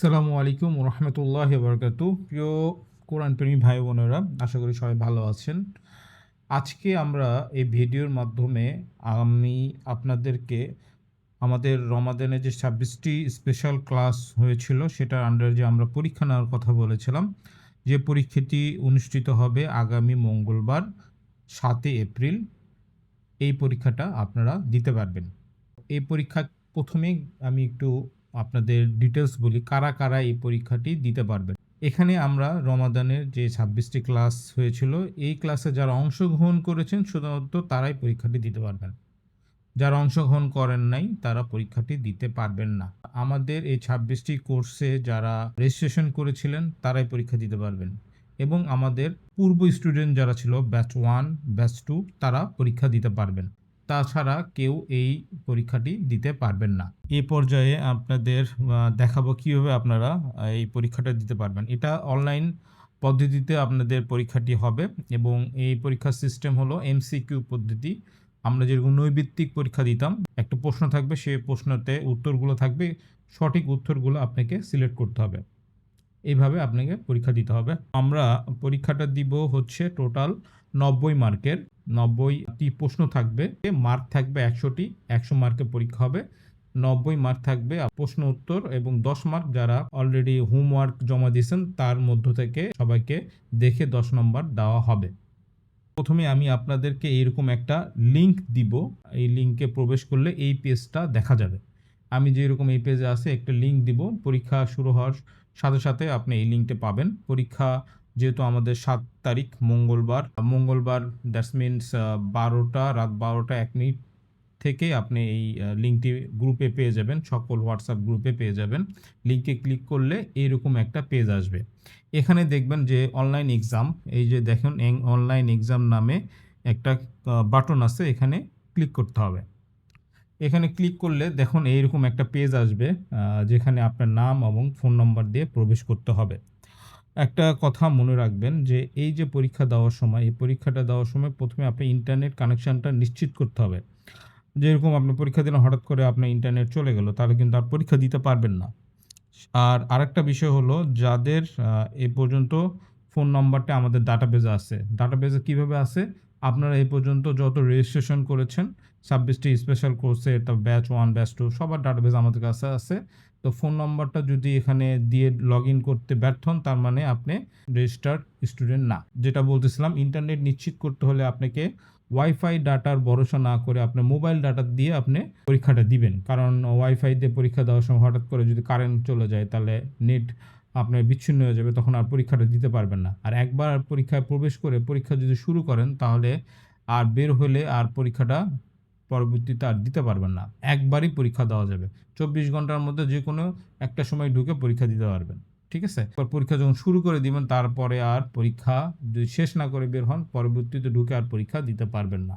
আসসালামু আলাইকুম রহমতুল্লাহ বরকাতু। প্রিয় কোরআন প্রেমী ভাই বোনেরা, আশা করি সবাই ভালো আছেন। আজকে আমরা এই ভিডিওর মাধ্যমে আমি আপনাদেরকে আমাদের রমাদানে যে 26টি স্পেশাল ক্লাস হয়েছিল সেটার আন্ডারে যে আমরা পরীক্ষা নেওয়ার কথা বলেছিলাম, যে পরীক্ষাটি অনুষ্ঠিত হবে আগামী মঙ্গলবার 7 এপ্রিল। এই পরীক্ষাটা আপনারা দিতে পারবেন। এই পরীক্ষা প্রথমেই আমি একটু আপনাদের ডিটেলস বলি, কারা কারা এই পরীক্ষাটি দিতে পারবেন। এখানে আমরা রমাদানের যে 26টি ক্লাস হয়েছিল, এই ক্লাসে যারা অংশগ্রহণ করেছেন শুধুমাত্র তারাই পরীক্ষাটি দিতে পারবেন। যারা অংশগ্রহণ করেন নাই তারা পরীক্ষাটি দিতে পারবেন না। আমাদের এই 26টি কোর্সে যারা রেজিস্ট্রেশন করেছিলেন তারাই পরীক্ষা দিতে পারবেন, এবং আমাদের পূর্ব স্টুডেন্ট যারা ছিল ব্যাচ 1 ব্যাচ 2 তারা পরীক্ষা দিতে পারবেন। তাছাড়া কেউ এই পরীক্ষাটি দিতে পারবেন না। এই পর্যায়ে আপনাদের দেখাবো কীভাবে আপনারা এই পরীক্ষাটা দিতে পারবেন। এটা অনলাইন পদ্ধতিতে আপনাদের পরীক্ষাটি হবে, এবং এই পরীক্ষার সিস্টেম হলো এমসিকিউ পদ্ধতি। আমরা যেরকম নৈর্ব্যক্তিক পরীক্ষা দিতাম, একটা প্রশ্ন থাকবে, সেই প্রশ্নতে উত্তরগুলো থাকবে, সঠিক উত্তরগুলো আপনাকে সিলেক্ট করতে হবে। এইভাবে আপনাকে পরীক্ষা দিতে হবে। আমরা পরীক্ষাটা দিব হচ্ছে টোটাল 90 মার্কের। 90টি প্রশ্ন থাকবে, মার্ক থাকবে 100টি, 100 মার্কের পরীক্ষা হবে। 90 মার্ক থাকবে প্রশ্ন উত্তর, এবং 10 মার্ক যারা অলরেডি হোমওয়ার্ক জমা দিয়েছেন তার মধ্য থেকে সবাইকে দেখে 10 নম্বর দেওয়া হবে। প্রথমে আমি আপনাদেরকে এইরকম একটা লিংক দিব। এই লিংকে প্রবেশ করলে এই পেজটা দেখা যাবে। আমি যেরকম এই পেজে আছে একটা লিংক দিব, পরীক্ষা শুরু হওয়ার সাথে সাথে আপনি এই লিংকটা পাবেন। পরীক্ষা যেহেতু আমাদের 7 তারিখ মঙ্গলবার দ্যাটস মিনস রাত 12টা 1 মিনিট থেকে আপনি এই লিঙ্কটি গ্রুপে পেয়ে যাবেন, সকল হোয়াটসঅ্যাপ গ্রুপে পেয়ে যাবেন। লিঙ্কে ক্লিক করলে এইরকম একটা পেজ আসবে। এখানে দেখবেন যে অনলাইন এক্সাম, এই যে দেখুন অনলাইন এক্সাম নামে একটা বাটন আছে, এখানে ক্লিক করতে হবে। এখানে ক্লিক করলে দেখুন এইরকম একটা পেজ আসবে, যেখানে আপনার নাম এবং ফোন নম্বর দিয়ে প্রবেশ করতে হবে। একটা কথা মনে রাখবেন যে এই যে পরীক্ষা দেওয়ার সময়, এই পরীক্ষাটা দেওয়ার সময় প্রথমে আপনি ইন্টারনেট কানেকশানটা নিশ্চিত করতে হবে। যেরকম আপনি পরীক্ষা দিলেন, হঠাৎ করে আপনার ইন্টারনেট চলে গেল, তাহলে কিন্তু আর পরীক্ষা দিতে পারবেন না। আর আরেকটা বিষয় হলো, যাদের এ পর্যন্ত ফোন নম্বরটা আমাদের ডাটাবেজে আছে। ডাটাবেজে কীভাবে আছে? আপনারা এই পর্যন্ত যত রেজিস্ট্রেশন করেছেন 26টি স্পেশাল কোর্সে, তার ব্যাচ 1 ব্যাচ 2 সবার ডাটাবেজ আমাদের কাছে আছে। তো ফোন নম্বরটা যদি এখানে দিয়ে লগ ইন করতে ব্যর্থ হন, তার মানে আপনি রেজিস্টার্ড স্টুডেন্ট না। যেটা বলতেছিলাম, ইন্টারনেট নিশ্চিত করতে হলে আপনাকে ওয়াইফাই ডাটার ভরসা না করে আপনি মোবাইল ডাটা দিয়ে আপনি পরীক্ষাটা দিবেন। কারণ ওয়াইফাই দিয়ে পরীক্ষা দেওয়ার সময় হঠাৎ করে যদি কারেন্ট চলে যায়, তাহলে নেট আপনার বিচ্ছিন্ন হয়ে যাবে, তখন আর পরীক্ষাটা দিতে পারবেন না। আর একবার পরীক্ষায় প্রবেশ করে পরীক্ষা যদি শুরু করেন, তাহলে আর বের হলে আর পরীক্ষাটা পরবর্তীতে আর দিতে পারবেন না। একবারই পরীক্ষা দেওয়া যাবে। 24 ঘন্টার মধ্যে যে কোনো একটা সময় ঢুকে পরীক্ষা দিতে পারবেন। ঠিক আছে? পরীক্ষা যখন শুরু করে দিবেন, তারপরে আর পরীক্ষা যদি শেষ না করে বের হন, পরবর্তীতে ঢুকে আর পরীক্ষা দিতে পারবেন না।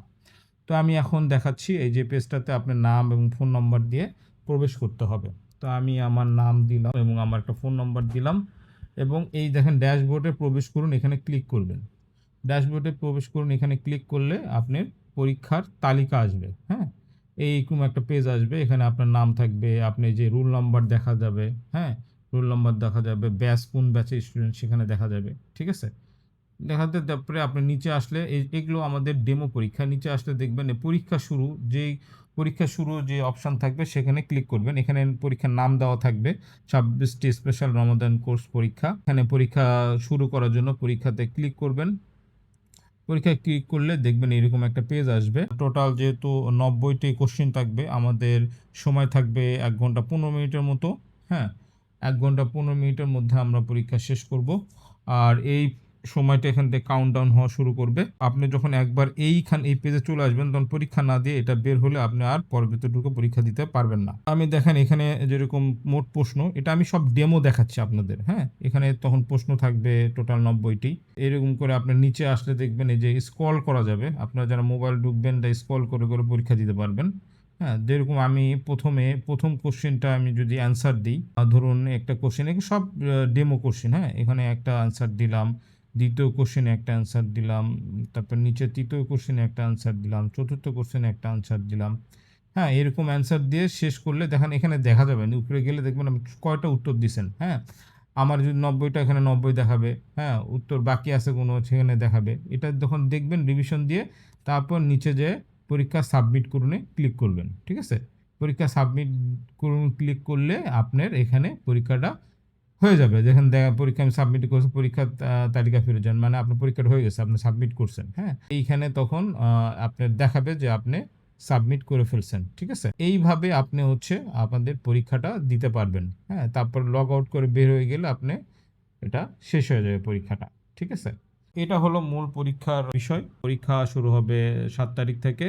তো আমি এখন দেখাচ্ছি, এই যে পেজটাতে আপনার নাম এবং ফোন নম্বর দিয়ে প্রবেশ করতে হবে। তো আমি আমার নাম দিলাম এবং আমার একটা ফোন নম্বর দিলাম, এবং এই দেখেন ড্যাশবোর্ডে প্রবেশ করুন, এখানে ক্লিক করবেন। ড্যাশবোর্ডে প্রবেশ করুন, এখানে ক্লিক করলে আপনার পরীক্ষার তালিকা আসবে। হ্যাঁ, এইরকম একটা পেজ আসবে, এখানে আপনার নাম থাকবে, আপনি যে রোল নাম্বার দেখা যাবে। হ্যাঁ, রোল নাম্বার দেখা যাবে, ব্যাচ কোন ব্যাচের স্টুডেন্ট সেখানে দেখা যাবে। ঠিক আছে? দেখাতে, তারপরে আপনি নিচে আসলে এগুলো আমাদের ডেমো পরীক্ষা। নিচে আসলে দেখবেন পরীক্ষা শুরু যে অপশান থাকবে সেখানে ক্লিক করবেন। এখানে পরীক্ষার নাম দেওয়া থাকবে, 26টি স্পেশাল রমাদান কোর্স পরীক্ষা। এখানে পরীক্ষা শুরু করার জন্য পরীক্ষাতে ক্লিক করবেন। পরীক্ষায় ক্লিক করলে দেখবেন এরকম একটা পেজ আসবে। টোটাল যেহেতু 90টি কোশ্চেন থাকবে, আমাদের সময় থাকবে 1 ঘন্টা 15 মিনিটের মতো। হ্যাঁ, 1 ঘন্টা 15 মিনিটের মধ্যে আমরা পরীক্ষা শেষ করব। আর এই সময়টা এখান থেকে কাউন্টডাউন হওয়া শুরু করবে। আপনি যখন একবার এই পেজে চলে আসবেন, তখন পরীক্ষা না দিয়ে এটা বের হলে আপনি আর পরবর্তী ঢুকে পরীক্ষা দিতে পারবেন না। আমি দেখেন এখানে যেরকম মোট প্রশ্ন, এটা আমি সব ডেমো দেখাচ্ছি আপনাদের। হ্যাঁ, এখানে তখন প্রশ্ন থাকবে টোটাল 90টি। এরকম করে আপনার নিচে আসলে দেখবেন এই যে স্ক্রল করা যাবে। আপনারা যারা মোবাইল ঢুকবেন, তা স্ক্রল করে করে পরীক্ষা দিতে পারবেন। হ্যাঁ, যেরকম আমি প্রথম কোশ্চেনটা আমি যদি অ্যান্সার দিই, ধরুন একটা কোশ্চেন, সব ডেমো কোশ্চেন। হ্যাঁ, এখানে একটা অ্যান্সার দিলাম, দ্বিতীয় কোশ্চেনে একটা অ্যান্সার দিলাম, তারপর নিচে তৃতীয় কোশ্চেনে একটা অ্যান্সার দিলাম, চতুর্থ কোশ্চেনে একটা অ্যান্সার দিলাম। হ্যাঁ, এরকম অ্যান্সার দিয়ে শেষ করলে দেখেন এখানে দেখা যাবে উপরে গেলে দেখবেন আপনি কয়টা উত্তর দিছেন। হ্যাঁ, আমার যদি 90টা এখানে 90 দেখাবে। হ্যাঁ, উত্তর বাকি আছে কোনো সেখানে দেখাবে। এটা যখন দেখবেন রিভিশন দিয়ে তারপর নিচে যেয়ে পরীক্ষা সাবমিট করুনে ক্লিক করবেন। ঠিক আছে? পরীক্ষা সাবমিট করুন ক্লিক করলে আপনার এখানে পরীক্ষাটা হয়ে যাবে। দেখেন পরীক্ষা আমি সাবমিট করছি, পরীক্ষার তালিকা ফিরে যান। মানে আপনার পরীক্ষাটা হয়ে গেছে, আপনি সাবমিট করছেন। হ্যাঁ? এইখানে তখন আপনার দেখাবে যে আপনি সাবমিট করে ফেলছেন। ঠিক আছে? এইভাবে আপনি হচ্ছে আপনাদের পরীক্ষাটা দিতে পারবেন। হ্যাঁ? তারপর লগ আউট করে বের হয়ে গেলে আপনি এটা শেষ হয়ে যাবে পরীক্ষাটা। ঠিক আছে? এটা হলো মূল পরীক্ষার বিষয়। পরীক্ষা শুরু হবে ৭ তারিখ থেকে।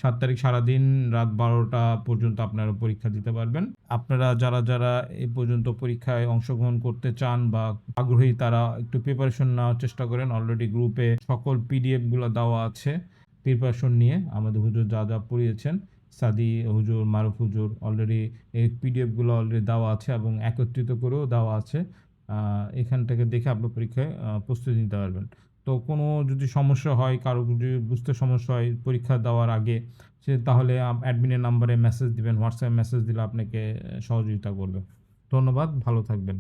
৭ তারিখ সারাদিন রাত ১২টা পর্যন্ত আপনারা পরীক্ষা দিতে পারবেন। আপনারা যারা এই পর্যন্ত পরীক্ষায় অংশগ্রহণ করতে চান বা আগ্রহী তারা একটু প্রিপারেশন নেওয়ার চেষ্টা করেন। অলরেডি গ্রুপে সকল পিডিএফ গুলো দেওয়া আছে। প্রিপারেশন নিয়ে আমাদের হুজুর যা পড়িয়েছেন, সাদি হুজুর, মারুফ হুজুর অলরেডি এই পিডিএফ গুলো অলরেডি দেওয়া আছে এবং একত্রিত করেও দেওয়া আছে। এখান থেকে দেখে আপনি পরীক্ষায় প্রস্তুতি নিতে পারবেন। তো কোনো যদি সমস্যা হয়, কারো যদি বুঝতে সমস্যা হয় পরীক্ষা দেওয়ার আগে, তাহলে অ্যাডমিনের নাম্বারে মেসেজ দিবেন। হোয়াটসঅ্যাপে মেসেজ দিলে আপনাকে সহযোগিতা করবে। ধন্যবাদ, ভালো থাকবেন।